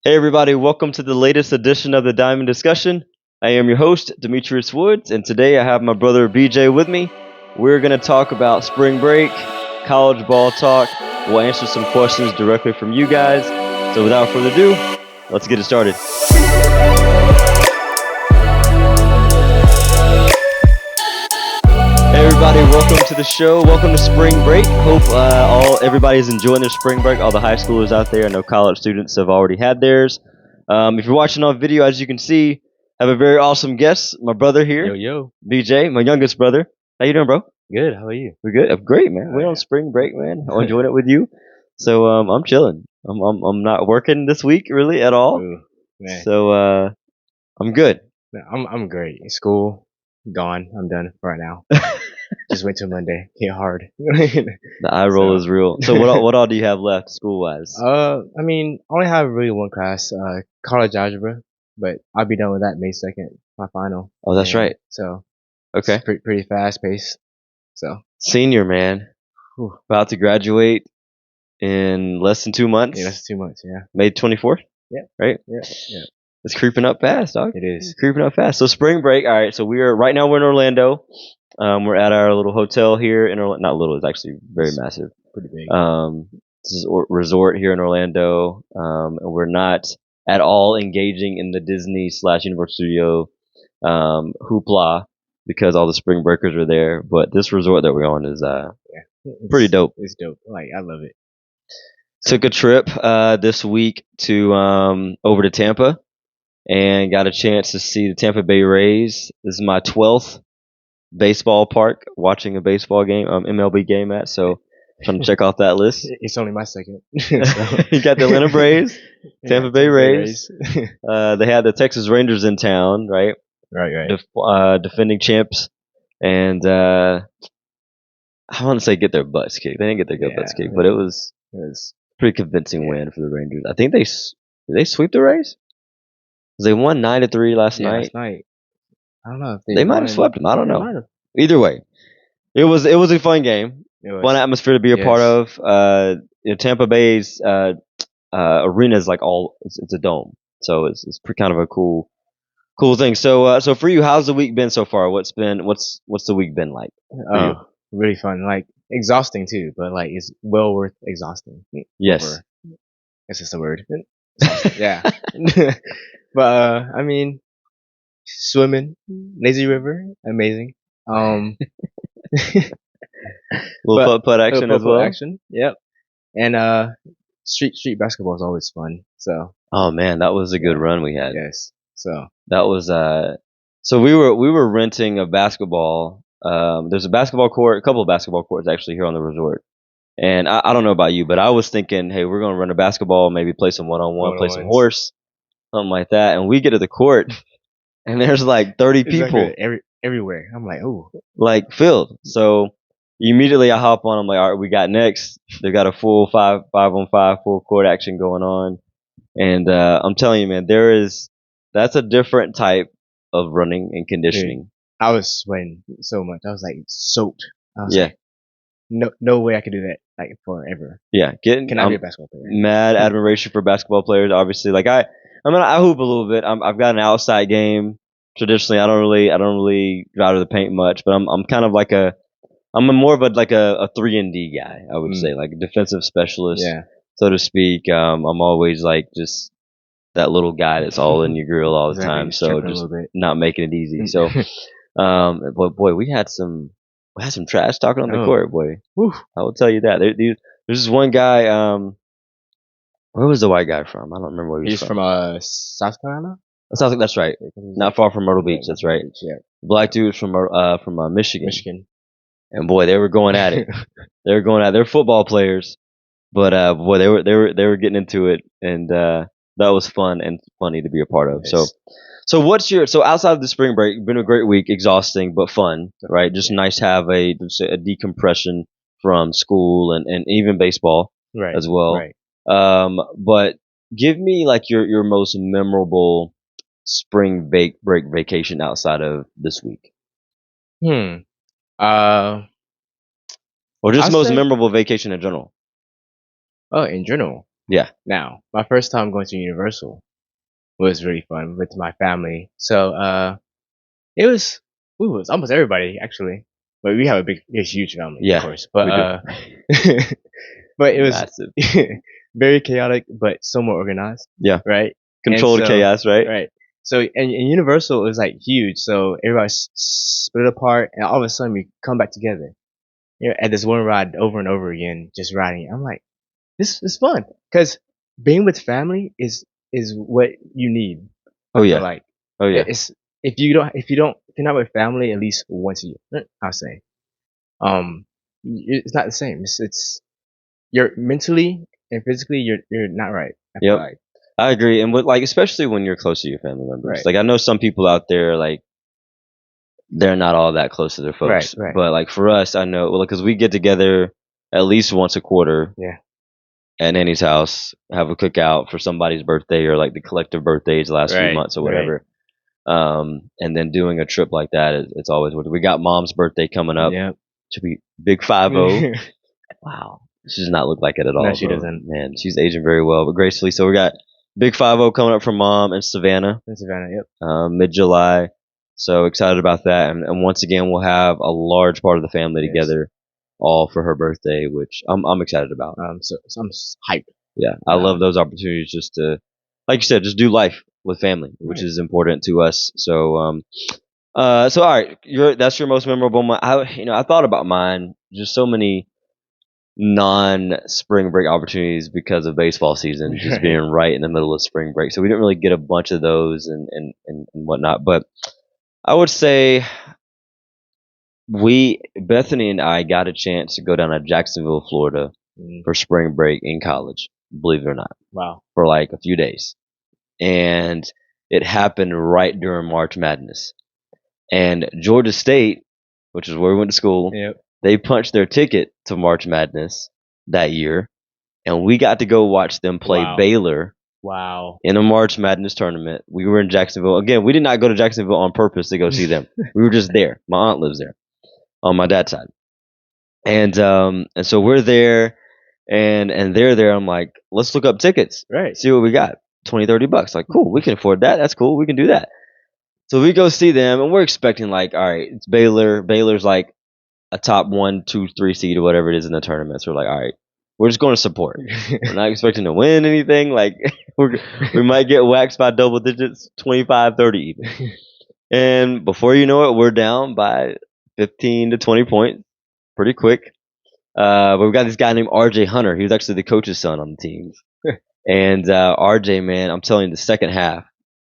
Hey everybody, welcome to the latest edition of the Diamond Discussion. I am your host, Demetrius Woods, and today I have my brother BJ with me. We're going to talk about spring break, college ball talk. We'll answer some questions directly from you guys. So without further ado, let's get it started. Hey everybody, welcome to the show. Welcome to spring break. Hope everybody's enjoying their spring break. All the high schoolers out there, I know college students have already had theirs. If you're watching on video, as you can see, I have a very awesome guest, my brother here, Yo, BJ, my youngest brother. How you doing, bro? good. How are you? We're good. I'm great, man. We're on spring break, man. I'm enjoying it with you. So I'm chilling. I'm not working this week really at all. Ooh, man, So I'm good. I'm great. School gone. I'm done right now. Just wait till Monday. Hit hard. The eye roll is real. So what all do you have left school wise? I mean, I only have really one class, college algebra, but I'll be done with that May 2nd, my final. Oh, that's right. So Okay. it's pretty fast paced. So Senior, man. Whew. About to graduate in less than 2 months. Yeah, that's 2 months. Yeah. May 24th. Yeah. Right. Yeah. It's creeping up fast, dog. It is. It's creeping up fast. So spring break. All right. So right now we're in Orlando. We're at our little hotel here in Orlando. Not little. It's actually very massive. Pretty big. This is a resort here in Orlando. And we're not at all engaging in the Disney/Universal Studio hoopla because all the spring breakers are there. But this resort that we're on is pretty dope. It's dope. Like, I love it. Took a trip this week to over to Tampa and got a chance to see the Tampa Bay Rays. This is my 12th baseball park watching a baseball game, MLB game at. So trying to check off that list. It's only my second. You got the Atlanta Braves, Tampa Bay Rays. They had the Texas Rangers in town, right? Right. Defending champs, and I want to say get their butts kicked. They didn't get their butts kicked, but it was a pretty convincing win for the Rangers. I think did they sweep the Rays? They won 9-3 last night. I don't know if they might have swept them. I don't know. Either way, it was a fun game, fun atmosphere to be a part of. Tampa Bay's arena is like it's a dome, so it's kind of a cool thing. So for you, how's the week been so far? What's the week been like? Oh, really fun. Like exhausting too, but like it's well worth exhausting. Yes, that's just a word. Yeah. But I mean, swimming, lazy river, amazing. Little putt action as well. Action, yep. And street basketball is always fun. So. Oh man, that was a good run we had. Yes. So. That was So we were renting a basketball. There's a couple of basketball courts actually here on the resort. And I don't know about you, but I was thinking, hey, we're gonna run a basketball, maybe play some one-on-one, play some horse, something like that. And we get to the court, and there's like 30 people everywhere. I'm like, ooh, like filled. So immediately I hop on. I'm like, all right, we got next. They've got a full 5-on-5 full court action going on, and I'm telling you, man, that's a different type of running and conditioning. Dude, I was sweating so much. I was like soaked. I was like, no way I could do that like forever. Yeah, can I be a basketball player? Mad admiration for basketball players. Obviously, like I hoop a little bit. I've got an outside game. Traditionally, I don't really drive to the paint much, but I'm kind of like I'm more of a 3-and-D guy. I would say like a defensive specialist, so to speak. I'm always like just that little guy that's all in your grill all the time. So just not making it easy. So, but boy, we had some trash talking on the court, boy. Whew. I will tell you that. There's this one guy. Where was the white guy from? I don't remember where he was from. He's from South Carolina. That's right. Not far from Myrtle Beach. That's right. Yeah. Black dude from Michigan. And boy, they were going at it. They're football players, but boy, they were getting into it, and that was fun and funny to be a part of. Yes. So outside of the spring break, been a great week, exhausting but fun, right? Just nice to have a decompression from school and even baseball as well. Right. But give me like your most memorable spring break vacation outside of this week. Or just most memorable vacation in general. Oh, in general. Yeah. Now, my first time going to Universal was really fun with my family. So, it was, almost everybody actually, but we have a huge family, of Yeah. course. But, We but it was massive. very chaotic, but somewhat organized. Yeah. Right. Controlled chaos, right? Right. So, and Universal is like huge. So everybody's split apart and all of a sudden we come back together. At this one ride over and over again, just riding it. I'm like, this is fun. Cause being with family is what you need. Oh I feel yeah. like Oh yeah. it's, if you're not with family at least once a year, I'll say, um, it's not the same. It's you're mentally and physically, you're not right. I feel Yep. like. I agree. And with like especially when you're close to your family members. Right. Like I know some people out there like they're not all that close to their folks. Right. But like for us, I know well because we get together at least once a quarter Yeah. at Nanny's house, have a cookout for somebody's birthday or like the collective birthdays the last few Right. months or Right. whatever. And then doing a trip like that, it's always worth it. We got mom's birthday coming up. Yep. To be big 5-0. Wow. She does not look like it at all. No, she bro. doesn't. Man, she's aging very well, but gracefully. So we got big 5-0 coming up from mom in Savannah, In Savannah. Yep. mid-July. So excited about that. And once again, we'll have a large part of the family Yes. together all for her birthday, which I'm excited about. So I'm hyped. Yeah. I love those opportunities just to, like you said, just do life with family, which Right. is important to us. So, so all right, that's your most memorable moment. I thought about mine. Just so many non-spring break opportunities because of baseball season, just Right. being right in the middle of spring break. So we didn't really get a bunch of those and whatnot. But I would say Bethany and I got a chance to go down to Jacksonville, Florida for spring break in college, believe it or not, Wow. for like a few days. And it happened right during March Madness. And Georgia State, which is where we went to school, Yep. they punched their ticket to March Madness that year, and we got to go watch them play Wow. Baylor Wow. in a March Madness tournament. We were in Jacksonville. Again, we did not go to Jacksonville on purpose to go see them. We were just there. My aunt lives there on my dad's side. And so we're there and they're there. I'm like, let's look up tickets. Right. See what we got. $20-$30. Like, cool, we can afford that. That's cool. We can do that. So we go see them and we're expecting like, all right, it's Baylor. Baylor's like a top 1, 2, 3 seed or whatever it is in the tournament. So we're like, all right, we're just going to support. We're not expecting to win anything. Like we might get waxed by double digits, 25, 30 even. And before you know it, we're down by 15 to 20 points pretty quick. But we've got this guy named RJ Hunter. He was actually the coach's son on the team. And RJ, man, I'm telling you, the second half,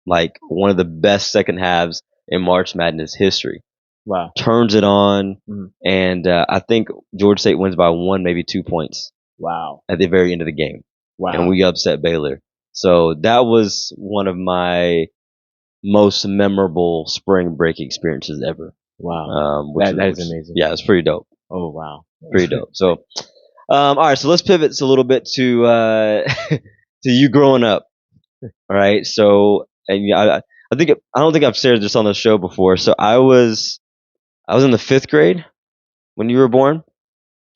like one of the best second halves in March Madness history. Wow. Turns it on, Mhm. and I think Georgia State wins by 1, maybe 2 points Wow. at the very end of the game. Wow. And we upset Baylor. So that was one of my most memorable spring break experiences ever. Wow. That is amazing. Yeah, it's pretty dope. Oh wow. Pretty dope. So, all right, so let's pivot a little bit to to you growing up. All right, so and yeah, I don't think I've shared this on the show before. So I was in the 5th grade when you were born.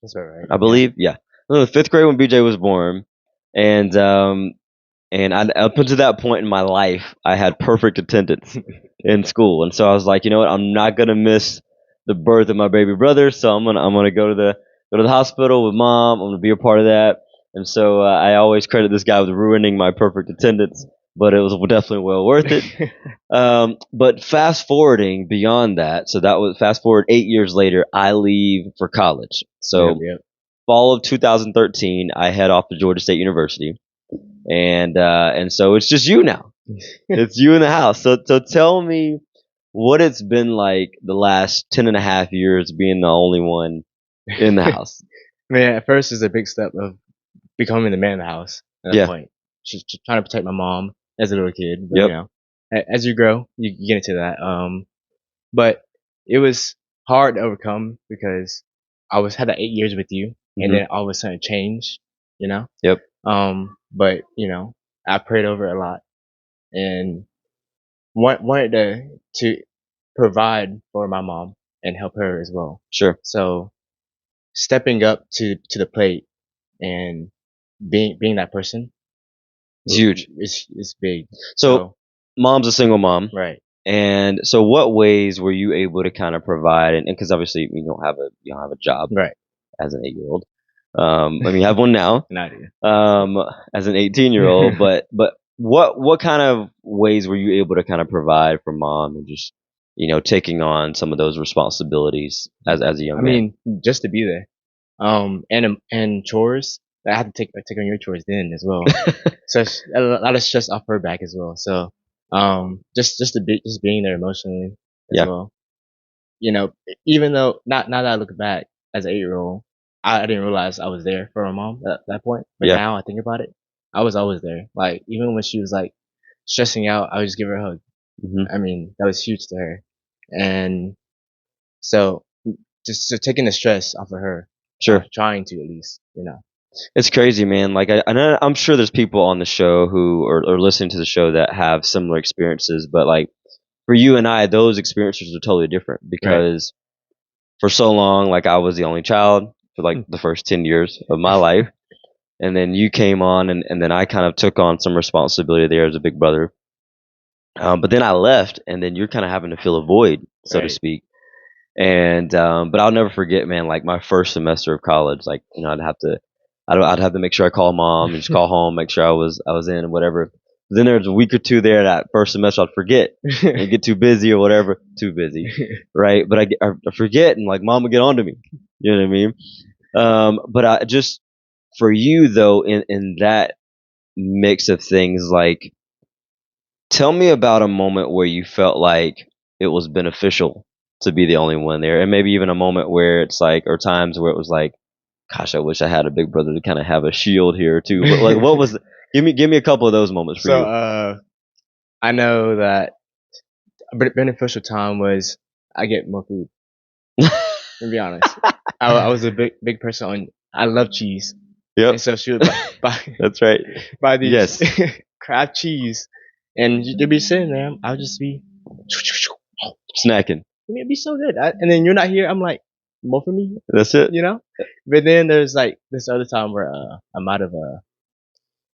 That's all right. I believe, yeah. I was in the 5th grade when BJ was born, and up until that point in my life, I had perfect attendance in school, and so I was like, you know what, I'm not gonna miss the birth of my baby brother, so I'm gonna go to the hospital with mom. I'm gonna be a part of that, and so I always credit this guy with ruining my perfect attendance, but it was definitely well worth it. But fast forwarding beyond that, so that was fast forward 8 years later, I leave for college. So Yep. fall of 2013, I head off to Georgia State University, and so it's just you now. It's you in the house. So tell me what it's been like the last 10 and a half years being the only one in the house. Man, at first it's a big step of becoming the man of the house at that Yeah. point. Just trying to protect my mom as a little kid. But, Yep. you know, as you grow, you get into that. But it was hard to overcome because I had that 8 years with you, and then all of a sudden change, you know? Yep. But, you know, I prayed over it a lot and wanted to provide for my mom and help her as well. Sure. So stepping up to the plate and being that person It's huge. It's big. So mom's a single mom. Right. And so what ways were you able to kind of provide, and because obviously you don't have a job Right. as an 8-year-old. I mean, you have one now. Not you. As an 18-year-old, but what kind of ways were you able to kind of provide for mom and just taking on some of those responsibilities as a young man? I mean, just to be there. And chores. I had to take on your chores then as well. So a lot of stress off her back as well. So just being there emotionally as well. Even though now that I look back as an 8-year-old, I didn't realize I was there for my mom at that point. But now I think about it, I was always there. Like even when she was like stressing out, I would just give her a hug. Mm-hmm. I mean, that was huge to her. And so just taking the stress off of her. Sure. Trying to at least, It's crazy, man. Like I'm sure there's people on the show who are listening to the show that have similar experiences, but like for you and I, those experiences are totally different because for so long, like I was the only child for like the first 10 years of my life. And then you came on and then I kind of took on some responsibility there as a big brother. But then I left and then you're kind of having to fill a void, so to speak. And, but I'll never forget, man, like my first semester of college, like, I'd have to make sure I call mom and just call home, make sure I was in and whatever. Then there's a week or two there that first semester I'd forget and get too busy or whatever, too busy, right? But I forget and like mom would get on to me, you know what I mean? But I just, for you though, in that mix of things, like, tell me about a moment where you felt like it was beneficial to be the only one there, and maybe even a moment where it's like, or times where it was like, gosh, I wish I had a big brother to kind of have a shield here too. But like, what was? Give me a couple of those moments for you. So I know that a beneficial time was I get more food. To be honest, I was a big person on. I love cheese. Yep. And so she would buy That's right. buy these Kraft cheese, and you'd be sitting there. I would just be snacking. I mean, it'd be so good. And then you're not here. I'm like, more for me. That's it. But then there's like this other time where I might have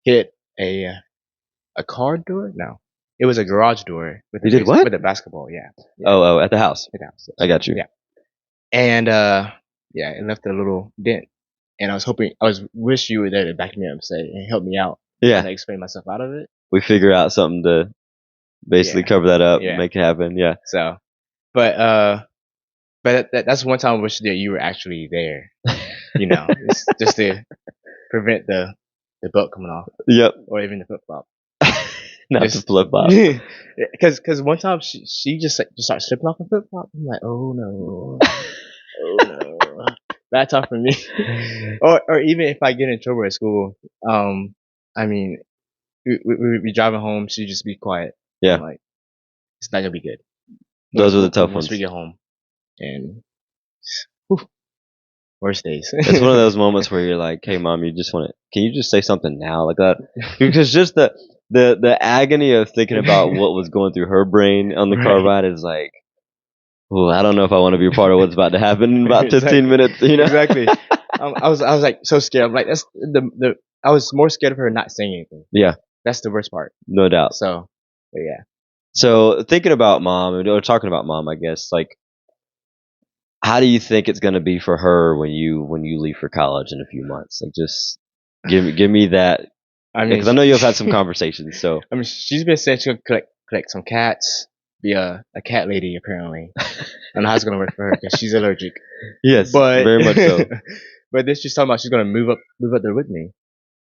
hit a car door. No, it was a garage door with you did what? With a basketball. Yeah. Oh, at the house. At the house. I got you. Yeah. And it left a little dent. And I wish you were there to back me up and say and help me out. Yeah. And explain myself out of it. We figure out something to basically cover that up, make it happen. Yeah. So, but that's one time I wish that you were actually there. Just to prevent the belt coming off. Yep. Or even the flip flop. Not the flip flop. Because one time she just started slipping off the flip flop. I'm like, oh no, oh no, bad time for me. or even if I get in trouble at school, I mean, we be driving home. She just be quiet. Yeah. I'm like, it's not gonna be good. Those are the tough ones. Once we get home, and worst days. It's one of those moments where you're like, hey mom, can you just say something now, like that? Because just the agony of thinking about what was going through her brain on the car ride is like, oh, I don't know if I want to be a part of what's about to happen in about 15 minutes. Exactly. I was like so scared. I'm like, that's I was more scared of her not saying anything. Yeah. That's the worst part. No doubt. So, but yeah. So thinking about mom, or talking about mom, I guess, like, how do you think it's going to be for her when you leave for college in a few months? Like, just give me that. I mean, because I know you've had some conversations. So I mean, she's been saying she's gonna collect some cats, be a cat lady apparently. I don't know how it's gonna work for her because she's allergic. Yes, but very much so. But then she's talking about she's gonna move up there with me.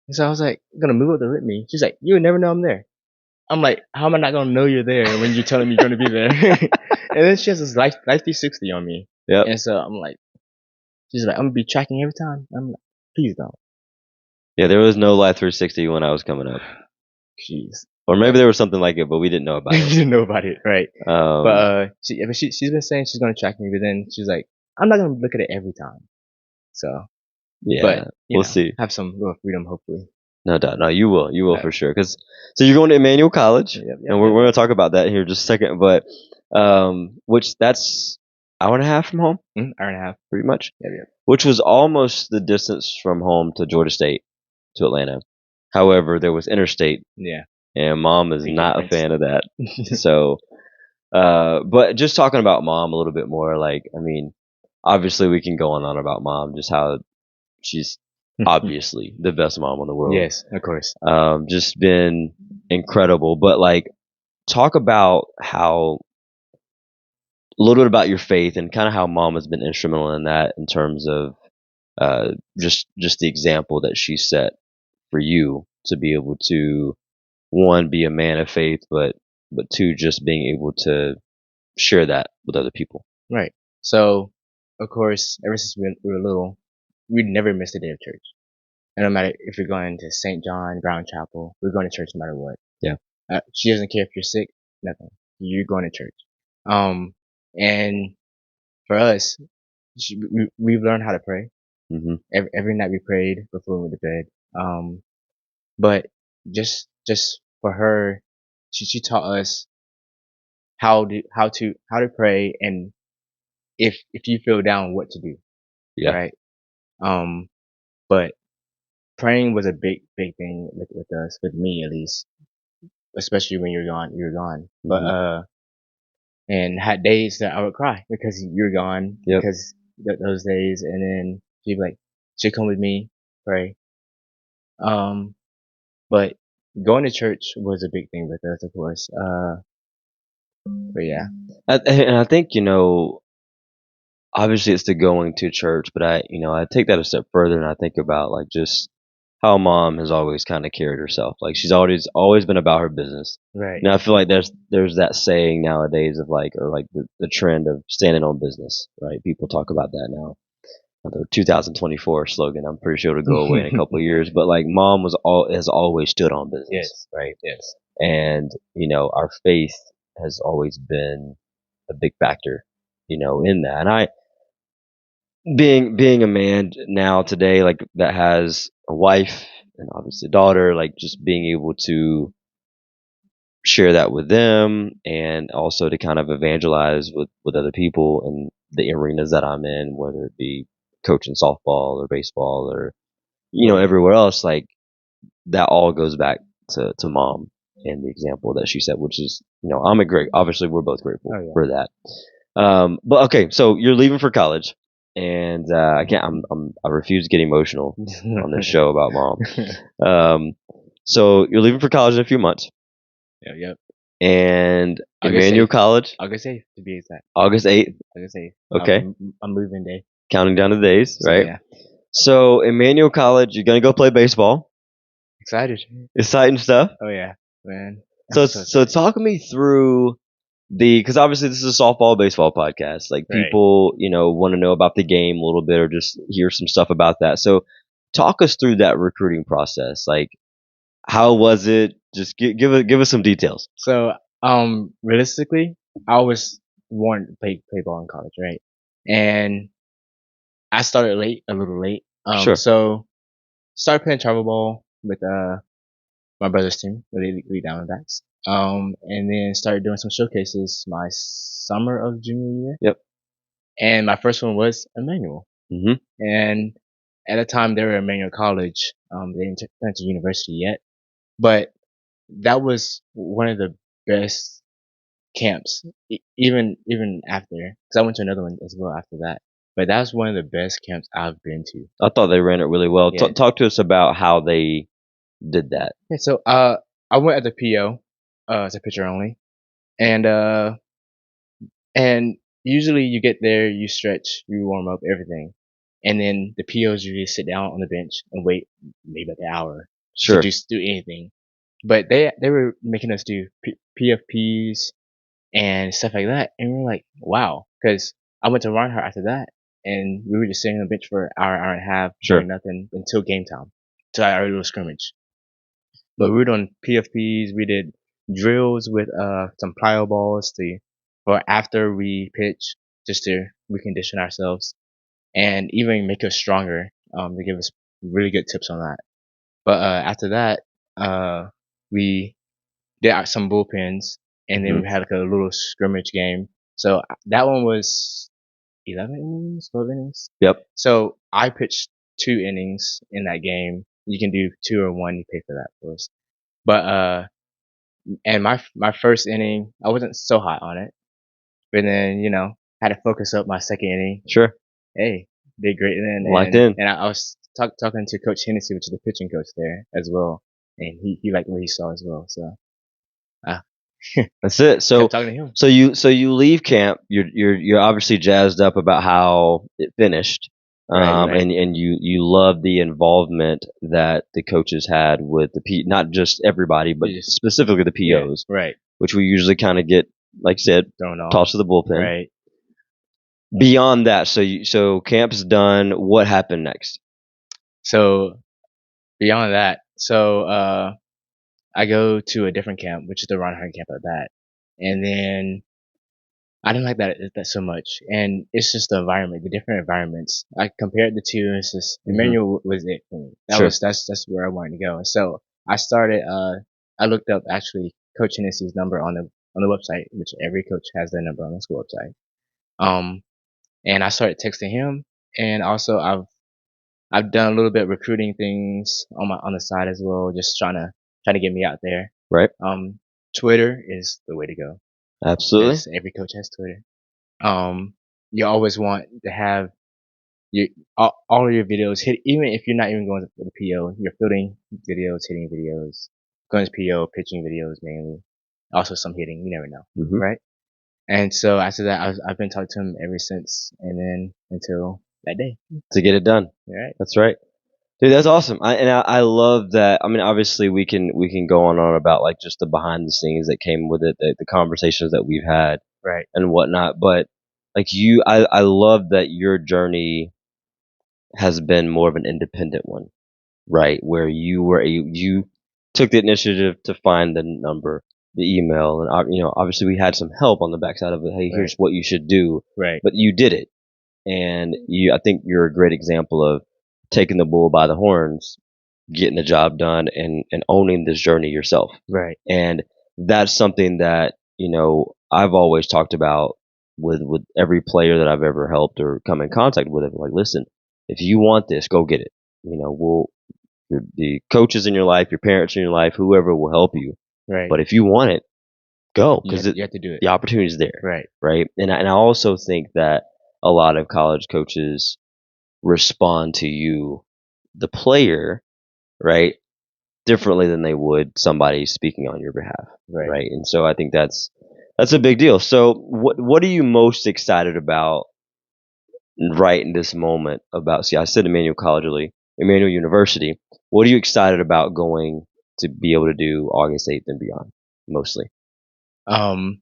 And so I was like, "You're gonna move up there with me?" She's like, "You would never know I'm there." I'm like, "How am I not gonna know you're there when you're telling me you're gonna be there?" And then she has this life 360 on me. Yeah. And so I'm like, she's like, "I'm gonna be tracking every time." I'm like, "Please don't." Yeah, there was no Life 360 when I was coming up. Jeez. Or maybe there was something like it, but we didn't know about it. We didn't know about it, right? But she's been saying she's gonna track me, but then she's like, I'm not gonna look at it every time. So yeah, but we'll see. Have some little freedom, hopefully. No doubt. No, you will for sure. So you're going to Emmanuel College, and we're going to talk about that here in just a second. But which that's hour and a half from home. Hour and a half, pretty much. Yeah. Which was almost the distance from home to Georgia State, to Atlanta. However, there was interstate, Yeah. and Mom is Big not a difference. fan of that. So, but just talking about Mom a little bit more, like, I mean, obviously we can go on and on about Mom, just how she's obviously the best mom in the world. Yes, of course. Just been incredible. But like, talk about how a little bit about your faith and kind of how Mom has been instrumental in that in terms of just the example that she set for you to be able to one be a man of faith, but two just being able to share that with other people. Right. So, of course, ever since we were little, we'd never missed a day of church. And no matter if you're going to St. John, Brown Chapel, we're going to church no matter what. Yeah. She doesn't care if you're sick, nothing. You're going to church. And for us, we've learned how to pray. Mm-hmm. Every night we prayed before we went to bed. But just for her, she taught us how to pray, and if you feel down, what to do. Yeah. Right. But praying was a big thing with us, with me at least, especially when you're gone. Mm-hmm. But and had days that I would cry because you're gone. Yep. Because those days, and then she'd come with me, pray. But going to church was a big thing with us, of course. But yeah. And I think, obviously it's the going to church, but I take that a step further and I think about like just how Mom has always kind of carried herself. Like she's always been about her business. Right. Now I feel like there's that saying nowadays of like, or like the trend of standing on business, right? People talk about that now. The 2024 slogan, I'm pretty sure it'll go away in a couple of years, but like Mom has always stood on business. Yes. Right. Yes. And, our faith has always been a big factor, in that. And being a man now today, like that has a wife and obviously a daughter, like just being able to share that with them and also to kind of evangelize with other people in the arenas that I'm in, whether it be coaching softball or baseball or, everywhere else, like that all goes back to Mom and the example that she set, which is, obviously we're both grateful for that. But okay, so you're leaving for college, and I refuse to get emotional on this show about Mom. So you're leaving for college in a few months, Yep. and August Emmanuel 8th. College, August 8th to be exact. August 8th. August 8th. Okay. I'm moving day. Counting down the days, So, right? yeah. So Emmanuel College, you're gonna go play baseball. Excited. Exciting stuff. Oh yeah, man. So talk me through because obviously this is a softball baseball podcast. Like Right. people, want to know about the game a little bit or just hear some stuff about that. So talk us through that recruiting process. Like how was it? Just give us some details. So, realistically, I always wanted to play ball in college, right? And I started a little late. Sure. So started playing travel ball with my brother's team, the Elite Diamondbacks. And then started doing some showcases my summer of junior year. Yep. And my first one was Emmanuel. Mm-hmm. And at the time they were at Emmanuel College. They didn't turn to university yet, but that was one of the best camps, even after, because I went to another one as well after that. But that was one of the best camps I've been to. I thought they ran it really well. Yeah. Talk to us about how they did that. Yeah, so I went as a PO, as a pitcher only, and usually you get there, you stretch, you warm up, everything, and then the POs usually sit down on the bench and wait maybe like an hour Sure. to just do anything. But they were making us do PFPs and stuff like that, and we were like, wow, because I went to Reinhardt after that, and we were just sitting on the bench for an hour and a half, Sure. doing nothing until game time, till our little scrimmage. But we were doing PFPs, we did drills with some plyo balls for after we pitch, just to recondition ourselves and even make us stronger. They give us really good tips on that. But after that, we did some bullpens, and then we had like a little scrimmage game. So that one was 11 innings, 12 innings. Yep. So I pitched 2 innings in that game, You can do 2 or 1. You pay for that, of course. But and my first inning, I wasn't so hot on it. But then, had to focus up my second inning. Sure. Hey, did great then. Locked in. And I was talking to Coach Hennessy, which is the pitching coach there as well. And he liked what he saw as well. So, That's it. So kept talking to him. you leave camp. You're obviously jazzed up about how it finished. Right. And you love the involvement that the coaches had with not just everybody, but specifically the POs, Right. which we usually kind of get, like you said, Thrown off. tossed to the bullpen. Right. Beyond that, so camp's done. What happened next? So beyond that, I go to a different camp, which is the Ron Hunter camp at that. And then I didn't like that so much. And it's just the environment, the different environments. I compared the two, and it's just Emmanuel was it for me. That's where I wanted to go. And so I started I looked up actually Coach Hennessy's number on the website, which every coach has their number on the school website. And I started texting him, and also I've done a little bit of recruiting things on the side as well, just trying to get me out there. Right. Twitter is the way to go. Absolutely. Every coach has Twitter. You always want to have all of your videos hit, even if you're not even going to the PO, you're fielding videos, hitting videos, going to PO, pitching videos mainly. Also some hitting, you never know, right? And so after that, I've been talking to him ever since, and then until that day to get it done. Right. That's right. Dude, that's awesome. I love that. I mean, obviously we can go on and on about like just the behind the scenes that came with it, the conversations that we've had, right, and whatnot. But like I love that your journey has been more of an independent one, right? Where you took the initiative to find the number, the email, and obviously we had some help on the backside of it. Hey, here's what you should do. Right. But you did it, and I think you're a great example of taking the bull by the horns, getting the job done, and owning this journey yourself. Right. And that's something that I've always talked about with every player that I've ever helped or come in contact with. Like, listen, if you want this, go get it. The coaches in your life, your parents in your life, whoever will help you. Right. But if you want it, go, because you have to do it. The opportunity is there. Right. Right. And I also think that a lot of college coaches respond to you, the player, right, differently than they would somebody speaking on your behalf. Right. And so I think that's a big deal. So what are you most excited about right in this moment about, I said Emmanuel University. What are you excited about going to be able to do August 8th and beyond, mostly? I'm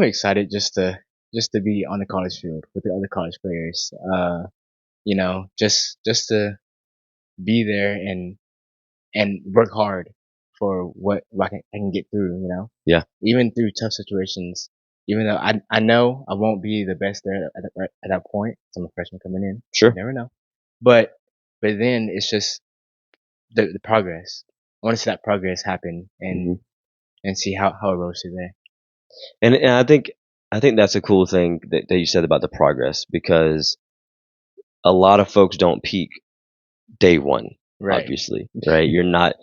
excited just to be on the college field with the other college players. Just to be there and work hard for what I can get through, Yeah. Even through tough situations, even though I know I won't be the best there at that point. I'm a freshman coming in. Sure. You never know. But then it's just the progress. I want to see that progress happen and see how it rolls through there. And I think that's a cool thing that you said about the progress, because a lot of folks don't peak day one. Right. Obviously, right? You're not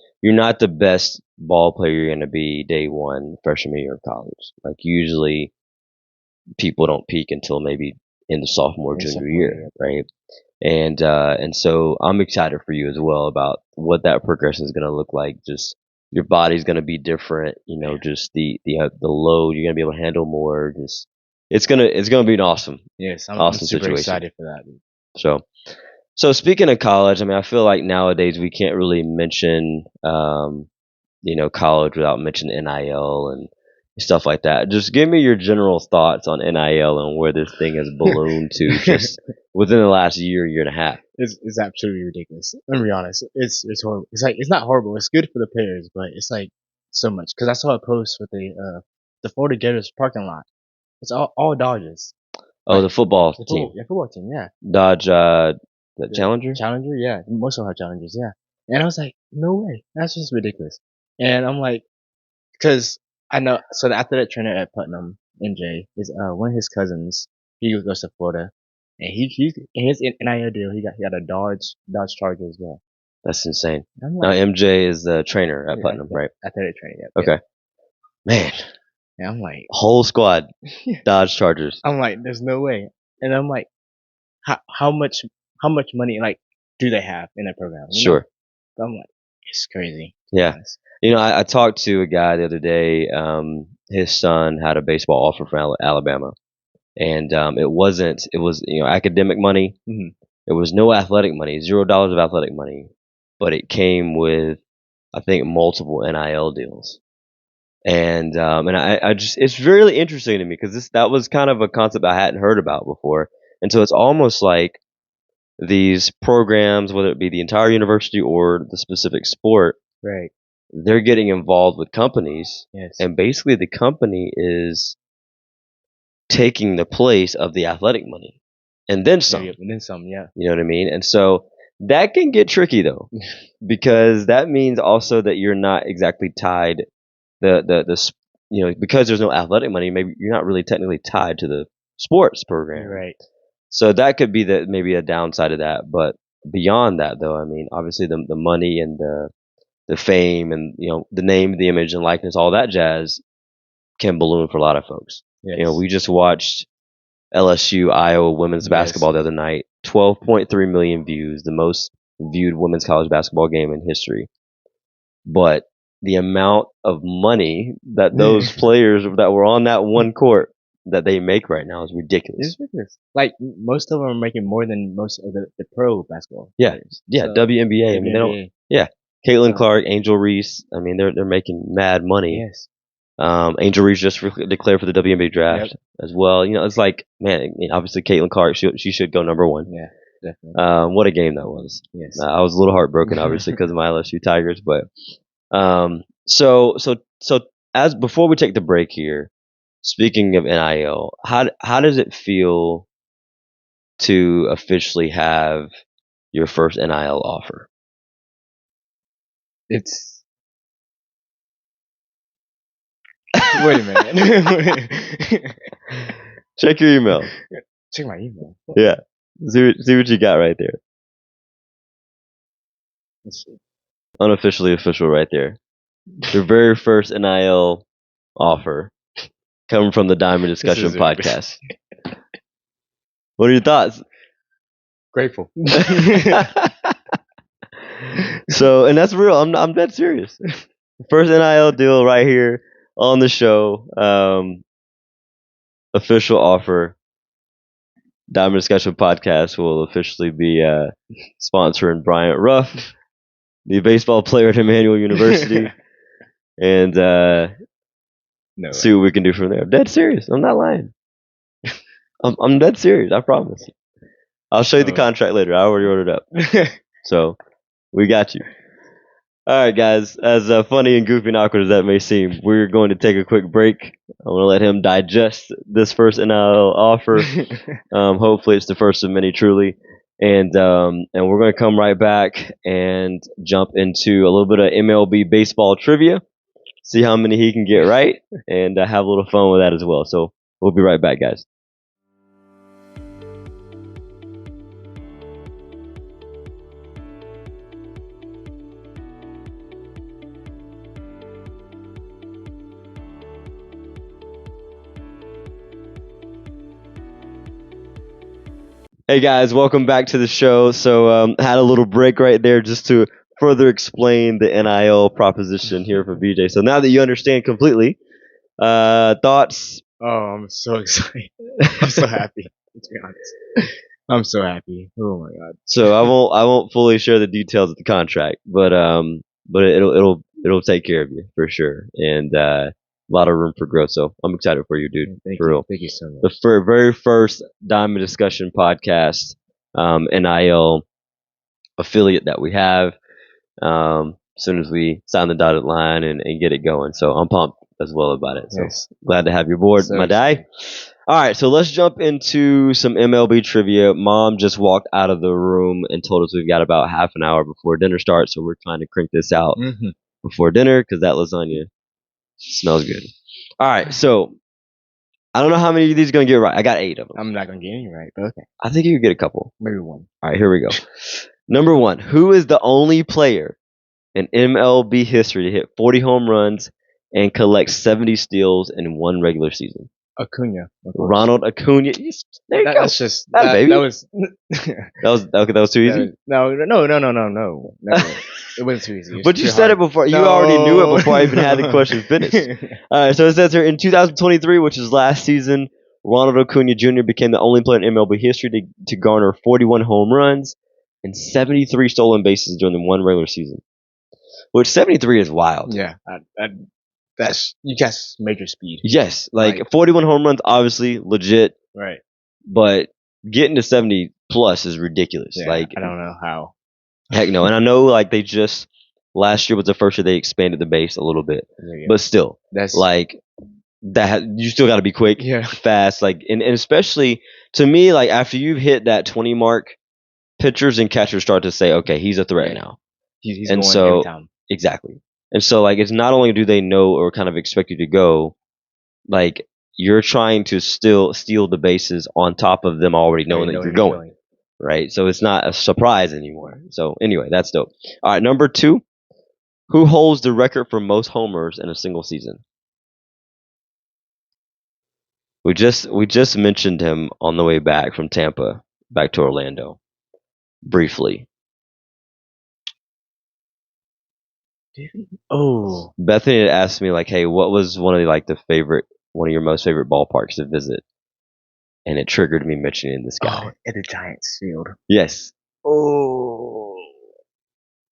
the best ball player you're going to be day one freshman year of college. Like, usually people don't peak until maybe in the sophomore junior year, right? And so I'm excited for you as well about what that progression is going to look like. Just your body's going to be different, just the load, you're going to be able to handle more. Just it's going to be an awesome I'm super excited for that. So speaking of college, I mean, I feel like nowadays we can't really mention college without mentioning NIL and stuff like that. Just give me your general thoughts on NIL and where this thing has ballooned to just within the last year and a half. It's absolutely ridiculous. Let me be honest. It's horrible. It's not horrible. It's good for the players, but it's like so much. Because I saw a post with the Florida Gators parking lot. It's all Dodgers. Oh, the football team. Yeah, football team. Yeah. Dodge. The Challenger. Challenger. Yeah. Most of them have Challengers. Yeah. And I was like, no way. That's just ridiculous. And I'm like, because I know. So the athletic trainer at Putnam, MJ, is one of his cousins. He goes to Florida, and he in his NIL deal, he got a Dodge Charger as well. That's insane. I'm Now like, MJ is the trainer at Putnam, right? Athletic training. Yep, Okay. yep. Man, And I'm like, whole squad, Dodge Chargers. I'm like, there's no way. And I'm like, how much money like do they have in that program? You know? Sure. But I'm like, it's crazy. To be Yeah. honest. You know, I talked to a guy the other day. His son had a baseball offer from Alabama, and it was academic money. Mhm. It was no athletic money, $0 of athletic money, but it came with, I think, multiple NIL deals. And I just, it's really interesting to me because that was kind of a concept I hadn't heard about before. And so it's almost like these programs, whether it be the entire university or the specific sport, Right. they're getting involved with companies, Yes. and basically the company is taking the place of the athletic money, and then some. And then some. Yeah. You know what I mean? And so that can get tricky though, because that means also that you're not exactly tied because there's no athletic money, maybe you're not really technically tied to the sports program. Right. So that could be maybe a downside of that. But beyond that, though, I mean, obviously the money and the fame and the name, the image, and likeness, all that jazz can balloon for a lot of folks. Yes. We just watched LSU Iowa women's basketball the other night. 12.3 million views, the most viewed women's college basketball game in history. But the amount of money that those players that were on that one court that they make right now is ridiculous. It's ridiculous. Like most of them are making more than most of the pro basketball players. Yeah, So, WNBA. I mean, they don't. Yeah, Caitlin Clark, Angel Reese. I mean, they're making mad money. Yes. Angel Reese just declared for the WNBA draft as well. It's like, man, obviously Caitlin Clark, she should go number one. Yeah, definitely. What a game that was. Yes. I was a little heartbroken, obviously, because of my LSU Tigers. But so as before we take the break here, speaking of NIL, how does it feel to officially have your first NIL offer? It's wait a minute. Check your email. Check my email. Yeah. See what you got right there. Let's see. Unofficially official right there. Your very first NIL offer coming from the Diamond Discussion podcast. What are your thoughts? Grateful. So, and that's real. I'm dead serious. First NIL deal right here on the show. Official offer. Diamond Discussion podcast will officially be sponsoring Bryant Ruff, the baseball player at Emmanuel University, and see what we can do from there. I'm dead serious. I'm not lying. I'm dead serious. I promise. I'll show you the contract later. I already wrote it up. So we got you. All right, guys. As funny and goofy and awkward as that may seem, we're going to take a quick break. I'm going to let him digest this first NIL offer. Hopefully, it's the first of many, truly. And we're going to come right back and jump into a little bit of MLB baseball trivia, see how many he can get right, and have a little fun with that as well. So we'll be right back, guys. Hey guys, welcome back to the show. So had a little break right there just to further explain the NIL proposition here for BJ. So now that you understand completely, thoughts? Oh, I'm so excited. I'm so happy, to be honest. I'm so happy. Oh my god. So I won't fully share the details of the contract, but it'll take care of you for sure, and a lot of room for growth. So I'm excited for you, dude. For real. Thank you so much. The very first Diamond Discussion podcast, NIL affiliate that we have. As soon as we sign the dotted line and get it going, so I'm pumped as well about it. So glad to have you aboard, my guy. All right, so let's jump into some MLB trivia. Mom just walked out of the room and told us we've got about half an hour before dinner starts, so we're trying to crank this out before dinner because that lasagna smells good. All right, so I don't know how many of these are going to get right. I got 8 of them. I'm not going to get any right, but okay. I think you could get a couple. Maybe one. All right, here we go. Number 1. Who is the only player in MLB history to hit 40 home runs and collect 70 steals in one regular season? Acuna. Ronald Acuna. Yes, there you go. That's just baby. that was Okay. That was too easy. No. It wasn't too easy. But you said it before. You already knew it before I even had the question finished. All right. So it says here in 2023, which is last season, Ronald Acuna Jr. became the only player in MLB history to garner 41 home runs and 73 stolen bases during the one regular season. Which 73 is wild. Yeah, that's you guess major speed. Yes, like 41 home runs, obviously legit. Right. But getting to 70 plus is ridiculous. Yeah, like I don't know how. Heck no. And I know like they just last year was the first year they expanded the base a little bit, but still, that's like that you still got to be quick, fast, like and especially to me, like after you've hit that 20 mark, pitchers and catchers start to say, okay, he's a threat now. He's and going so every time. Exactly. And so like it's not only do they know or kind of expect you to go, like you're trying to still steal the bases on top of them already knowing that you're going. Right? So it's not a surprise anymore. So anyway, that's dope. All right, number 2. Who holds the record for most homers in a single season? We just mentioned him on the way back from Tampa back to Orlando. Briefly. Oh. Bethany had asked me like, hey, what was one of your most favorite ballparks to visit? And it triggered me mentioning this guy. Oh, at the Giants field. Yes. Oh.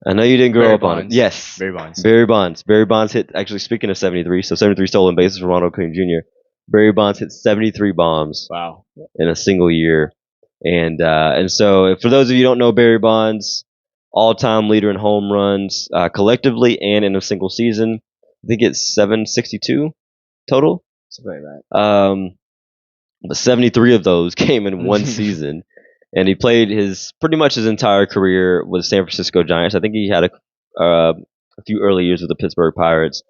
I know you didn't grow up on it. Yes. Barry Bonds. Barry Bonds hit, actually speaking of 73, so 73 stolen bases for Ronald Acuna Jr. Barry Bonds hit 73 bombs. Wow. In a single year. And so for those of you who don't know Barry Bonds, all-time leader in home runs collectively and in a single season. I think it's 762 total. Something like that. But 73 of those came in one season. And he played pretty much his entire career with the San Francisco Giants. I think he had a few early years with the Pittsburgh Pirates.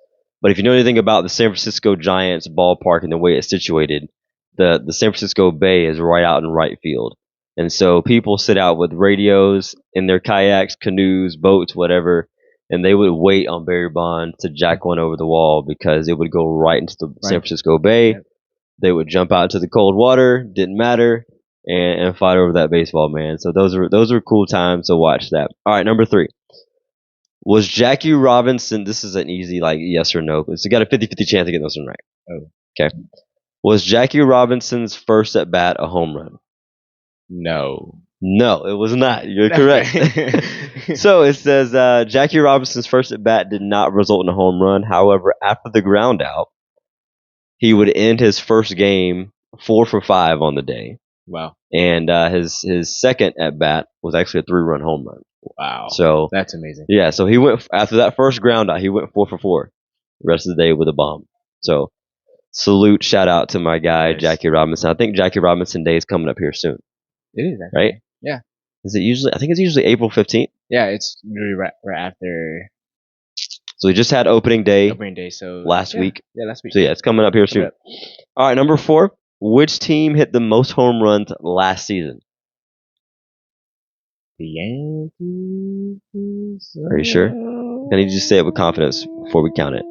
But if you know anything about the San Francisco Giants ballpark and the way it's situated, the San Francisco Bay is right out in right field. And so people sit out with radios in their kayaks, canoes, boats, whatever, and they would wait on Barry Bonds to jack one over the wall because it would go right into the San Francisco Bay. Yep. They would jump out to the cold water, didn't matter, and fight over that baseball, man. So those were cool times to watch that. All right, number 3. Was Jackie Robinson, this is an easy like yes or no, because you got a 50-50 chance of getting this one right. Oh. Okay. Was Jackie Robinson's first at bat a home run? No. No, it was not. You're correct. So it says Jackie Robinson's first at bat did not result in a home run. However, after the ground out, he would end his first game 4 for 5 on the day. Wow. And his second at bat was actually a 3-run home run. Wow. So that's amazing. Yeah, so he went after that first ground out, he went 4 for 4 the rest of the day with a bomb. So salute, shout out to my guy Jackie Robinson. I think Jackie Robinson Day is coming up here soon. It is actually. Right? Yeah. Is it usually? I think it's usually April 15th. Yeah, it's really right after. So we just had opening day. So last week. Yeah, last week. So yeah, it's coming up here soon. All right, number 4. Which team hit the most home runs last season? The Yankees. Are you sure? I need you to say it with confidence before we count it.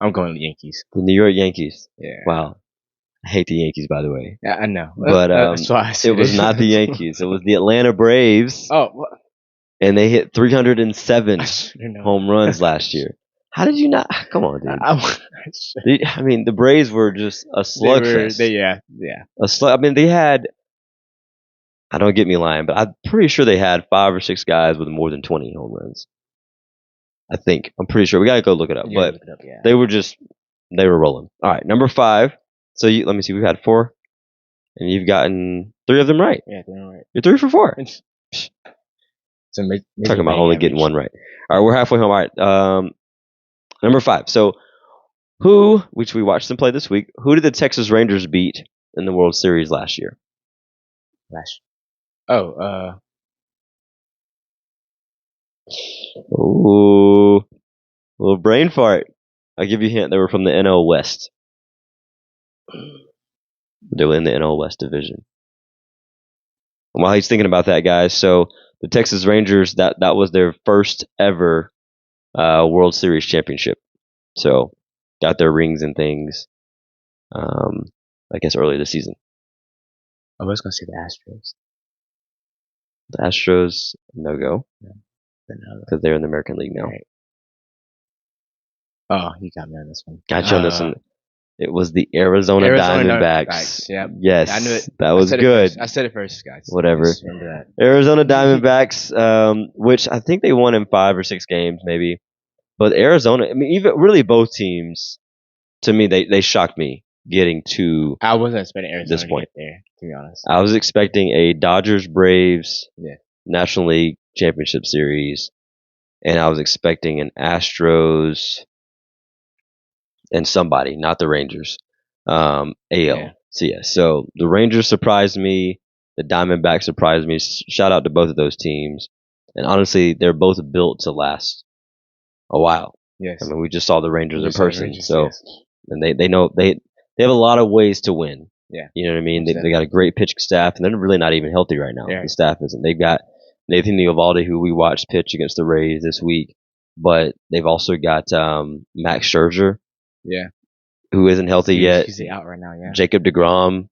I'm going with the Yankees. The New York Yankees. Yeah. Wow. I hate the Yankees, by the way. Yeah, I know. But that's why I said it was not the Yankees. It was the Atlanta Braves. Oh. What? And they hit 307 home runs last year. How did you not? Come on, dude. I mean, the Braves were just a slugfest. Yeah. I mean, they had. I don't get me lying, but I'm pretty sure they had 5 or 6 guys with more than 20 home runs. I think. I'm pretty sure. We gotta go look it up. But they were rolling. All right, number 5. So let me see. We've had 4, and you've gotten 3 of them right. Yeah, they're right. You're 3 for 4. So talking about only getting 1 right. All right, we're halfway home. All right, number 5. So, which we watched them play this week, who did the Texas Rangers beat in the World Series last year? Ooh, little brain fart. I'll give you a hint. They were from the NL West. They were in the NL West division. And while he's thinking about that, guys, so the Texas Rangers, that was their first ever World Series championship. So got their rings and things, I guess, earlier this season. I was going to say the Astros. The Astros, no go. Because they're in the American League now. Right. Oh, you got me on this one. Got you on this one. It was the Arizona Diamondbacks. Yep. Yes, I knew it. That was good. I said it first, guys. Whatever. Just remember that. Arizona Diamondbacks, which I think they won in 5 or 6 games, maybe. But Arizona, I mean, even really both teams, to me, they shocked me getting to. I wasn't expecting Arizona this point. to get there, to be honest. I was expecting a Dodgers Braves Yeah. National League Championship Series, and I was expecting an Astros and somebody, not the Rangers, AL. Yeah. So the Rangers surprised me. The Diamondbacks surprised me. Shout out to both of those teams. And honestly, they're both built to last a while. Yes. I mean, we just saw the Rangers in person. Rangers, so, yes. and they know they have a lot of ways to win. Yeah. You know what I mean? They got a great pitching staff, and they're really not even healthy right now. Yeah. The staff isn't. They've got Nathan Eovaldi, who we watched pitch against the Rays this week, but they've also got Max Scherzer. Yeah. Who isn't healthy yet. He's out right now, yeah. Jacob deGrom,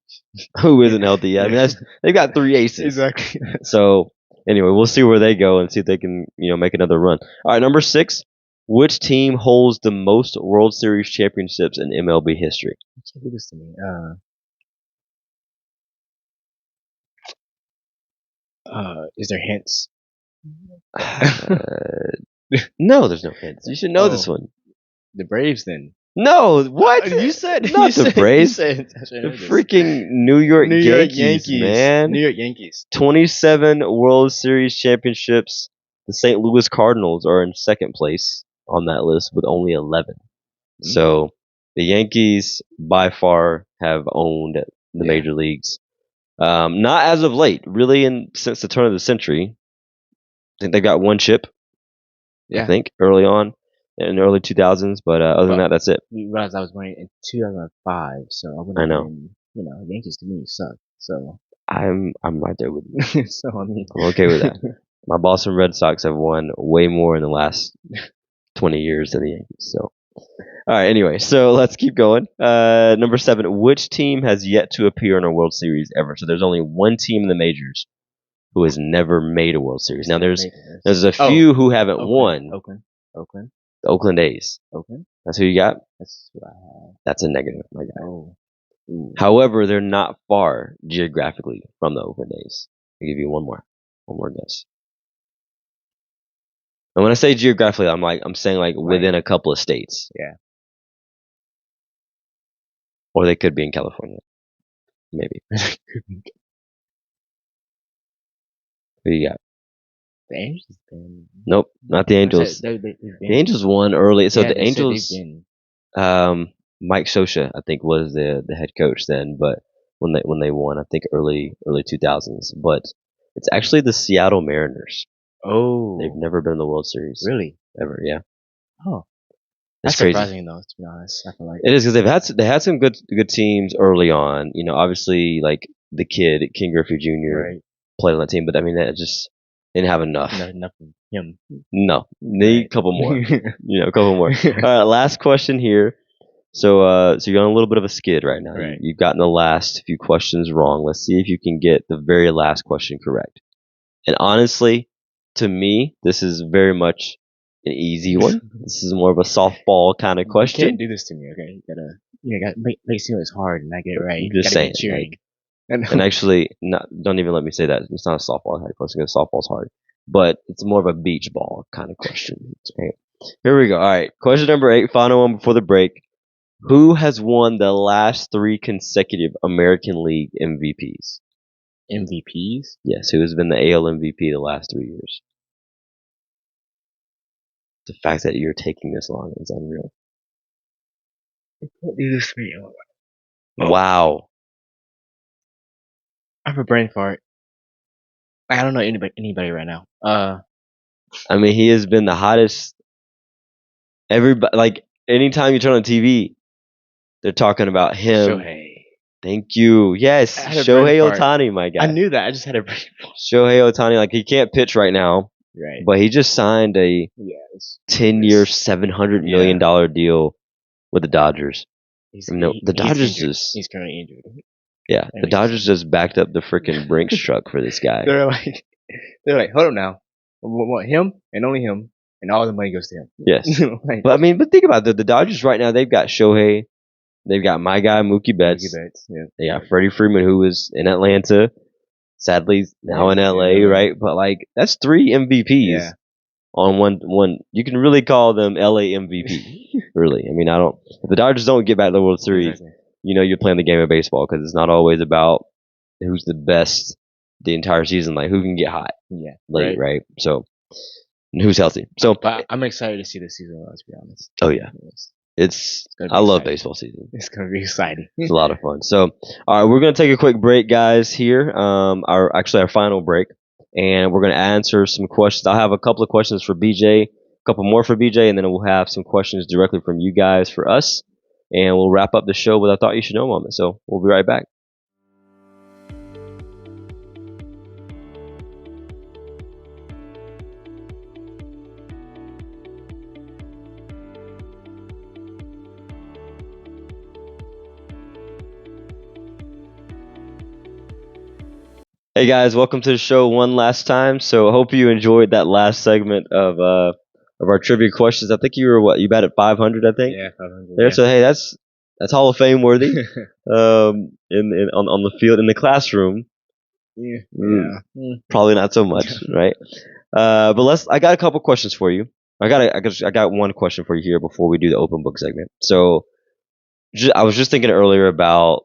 who isn't healthy yet. I mean, they've got 3 aces. Exactly. So, anyway, we'll see where they go and see if they can, make another run. All right, number 6. Which team holds the most World Series championships in MLB history? Give this to me. Is there hints? No, there's no hints. You should know this one. The Braves, then. No, what? You said not the Braves. The freaking New York Yankees, man. New York Yankees. 27 World Series championships. The St. Louis Cardinals are in second place on that list with only 11. Mm-hmm. So the Yankees by far have owned the major leagues. Not as of late, really, since the turn of the century. I think they've got 1 chip. Yeah. I think early on. In the early 2000s, but other than that, that's it. You realize I was born in 2005, so I wouldn't have been, Yankees to me suck. So I'm right there with you. So I'm okay with that. My Boston Red Sox have won way more in the last 20 years than the Yankees. So, all right. Anyway, so let's keep going. Number 7. Which team has yet to appear in a World Series ever? So there's only 1 team in the majors who has never made a World Series. Now there's a few who haven't won. Oakland. The Oakland A's. Okay. That's who you got? That's what I have. That's a negative, my guy. Oh. However, they're not far geographically from the Oakland A's. I'll give you one more guess. And when I say geographically, I'm saying within a couple of states. Yeah. Or they could be in California. Maybe. Who you got? The Angels? Nope, not the Angels. The Angels won early. So the Angels, Mike Scioscia, I think, was the head coach then, but when they won, I think early 2000s. But it's actually the Seattle Mariners. Oh. They've never been in the World Series. Really? Ever, yeah. Oh. That's surprising though, to be honest. I feel like it is because they had some good teams early on. Obviously like the kid, King Griffey Jr. played on that team, but I mean that just didn't have enough. No, enough of him. No, need a couple more. A couple more. All right, last question here. So you're on a little bit of a skid right now. Right. You've gotten the last few questions wrong. Let's see if you can get the very last question correct. And honestly, to me, this is very much an easy one. This is more of a softball kind of question. You can't do this to me, okay? You gotta make it seem it's hard and I get it right. Just saying. And actually, don't even let me say that. It's not a softball kind of question because softball's hard. But it's more of a beach ball kind of question. Okay. Here we go. All right. Question number 8, final one before the break. Who has won the last 3 consecutive American League MVPs? MVPs? Yes, who has been the AL MVP the last 3 years? The fact that you're taking this long is unreal. Wow. I have a brain fart. I don't know anybody right now. I mean, he has been the hottest. Everybody, anytime you turn on TV, they're talking about him. Shohei. Thank you. Yes, I had a brain Shohei fart. Ohtani, my guy. I knew that. I just had a brain fart. Shohei Ohtani, like he can't pitch right now, Right. but he just signed a Yeah. 10-year, $700 million deal with the Dodgers. The Dodgers He's currently injured. Yeah, the Dodgers just backed up the freaking Brinks truck for this guy. They're like, hold up now. We want him and only him, and all the money goes to him. Yes. But think about it. The Dodgers right now, they've got Shohei. They've got my guy, Mookie Betts. Yeah. They got Freddie Freeman, who was in Atlanta. Sadly, now in LA, right? But, that's 3 MVPs on one. You can really call them LA MVP, really. If the Dodgers don't get back to the World Series, you're playing the game of baseball because it's not always about who's the best the entire season, who can get hot late, right? So, who's healthy. So, but I'm excited to see the season, let's be honest. Oh, yeah. I love baseball season. It's going to be exciting. It's a lot of fun. So, all right, we're going to take a quick break, guys, here. Our final break. And we're going to answer some questions. I'll have a couple of questions for BJ, a couple more for BJ, and then we'll have some questions directly from you guys for us. And we'll wrap up the show with a Thought You Should Know moment. So, we'll be right back. Hey guys, welcome to the show one last time. So I hope you enjoyed that last segment of our trivia questions. I think you were you batted 500, I think. Yeah, 500. There, so hey, that's Hall of Fame worthy. On the field, in the classroom. Probably not so much, right? But I got a couple questions for you. I got one question for you here before we do the open book segment. So I was just thinking earlier about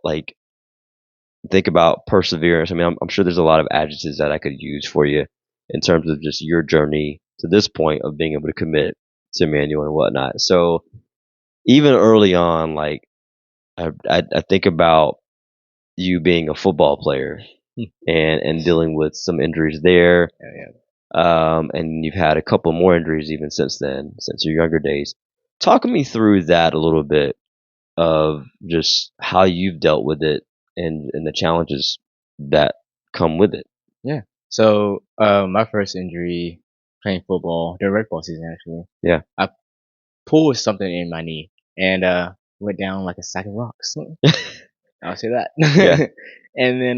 think about perseverance. I'm sure there's a lot of adjectives that I could use for you in terms of just your journey to this point of being able to commit to Emmanuel and whatnot. So even early on, I think about you being a football player and dealing with some injuries there. And you've had a couple more injuries even since then, since your younger days. Talk me through that a little bit of just how you've dealt with it and the challenges that come with it. Yeah. So, my first injury playing football, during rec ball season actually. Yeah. I pulled something in my knee and went down like a sack of rocks. I'll say that. Yeah. And then